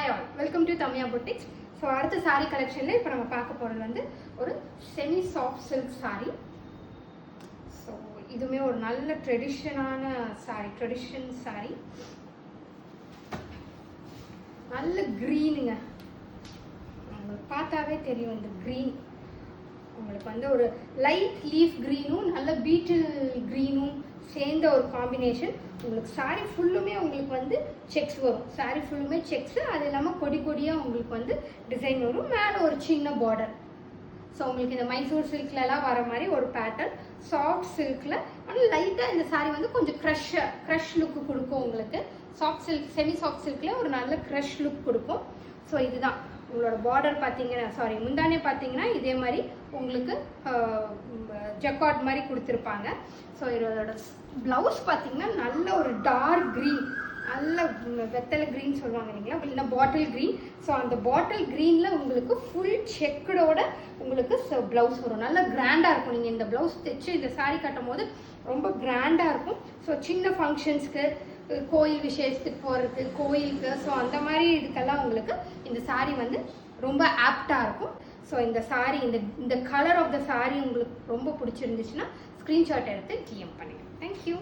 Hi all, welcome to Thamya boutiques. So அடுத்த சாரீ கலெக்ஷனில் இப்போ நம்ம பார்க்க போகிறது வந்து ஒரு semi soft silk sari. So இதுவுமே ஒரு நல்ல ட்ரெடிஷனான சாரீ, நல்ல க்ரீனுங்க. உங்களுக்கு பார்த்தாவே தெரியும் இந்த க்ரீன். உங்களுக்கு வந்து ஒரு லைட் லீஃப் க்ரீனும் நல்ல பீட்டில் க்ரீனும் சேர்ந்த ஒரு காம்பினேஷன். உங்களுக்கு சாரீ ஃபுல்லுமே உங்களுக்கு வந்து செக்ஸ் வரும். சாரீ ஃபுல்லுமே செக்ஸு, அது இல்லாமல் கொடி கொடியாக உங்களுக்கு வந்து டிசைன் வரும். மேலே ஒரு சின்ன பார்டர். ஸோ உங்களுக்கு இந்த மைசூர் சில்க்லலாம் வர மாதிரி ஒரு பேட்டர்ன், சாஃப்ட் சில்கில். ஆனால் லைட்டாக இந்த சாரீ வந்து கொஞ்சம் க்ரஷ் லுக்கு கொடுக்கும் உங்களுக்கு. சாஃப்ட் சில்க், செமி சாஃப்ட் சில்கில் ஒரு நல்ல க்ரஷ் லுக் கொடுக்கும். ஸோ இதுதான் உங்களோட பார்டர் பார்த்தீங்கன்னா, முந்தானே பார்த்தீங்கன்னா இதே மாதிரி உங்களுக்கு ஜக்கார்ட் மாதிரி கொடுத்துருப்பாங்க. ஸோ இதோட ப்ளவுஸ் பார்த்தீங்கன்னா நல்ல ஒரு டார்க் க்ரீன், நல்ல வெத்தலை க்ரீன் சொல்லுவாங்க இல்லைங்களா, இல்லைன்னா பாட்டில் க்ரீன். ஸோ அந்த பாட்டில் க்ரீனில் உங்களுக்கு ஃபுல் செக்கடோட உங்களுக்கு ப்ளவுஸ் வரும். நல்லா கிராண்டாக இருக்கும். நீங்கள் இந்த ப்ளவுஸ் தைச்சு இந்த சாரீ கட்டும் போது ரொம்ப கிராண்டாக இருக்கும். ஸோ சின்ன ஃபங்க்ஷன்ஸ்க்கு, கோயில் விசேஷத்துக்கு போகிறதுக்கு, கோயிலுக்கு, ஸோ அந்த மாதிரி இதுக்கெல்லாம் உங்களுக்கு இந்த சாரீ வந்து ரொம்ப ஆப்டாக இருக்கும். ஸோ இந்த சாரீ, இந்த கலர் ஆஃப் த சாரீ உங்களுக்கு ரொம்ப பிடிச்சிருந்துச்சுன்னா ஸ்க்ரீன்ஷாட் எடுத்து டிஎம் பண்ணுங்கள். தேங்க்யூ.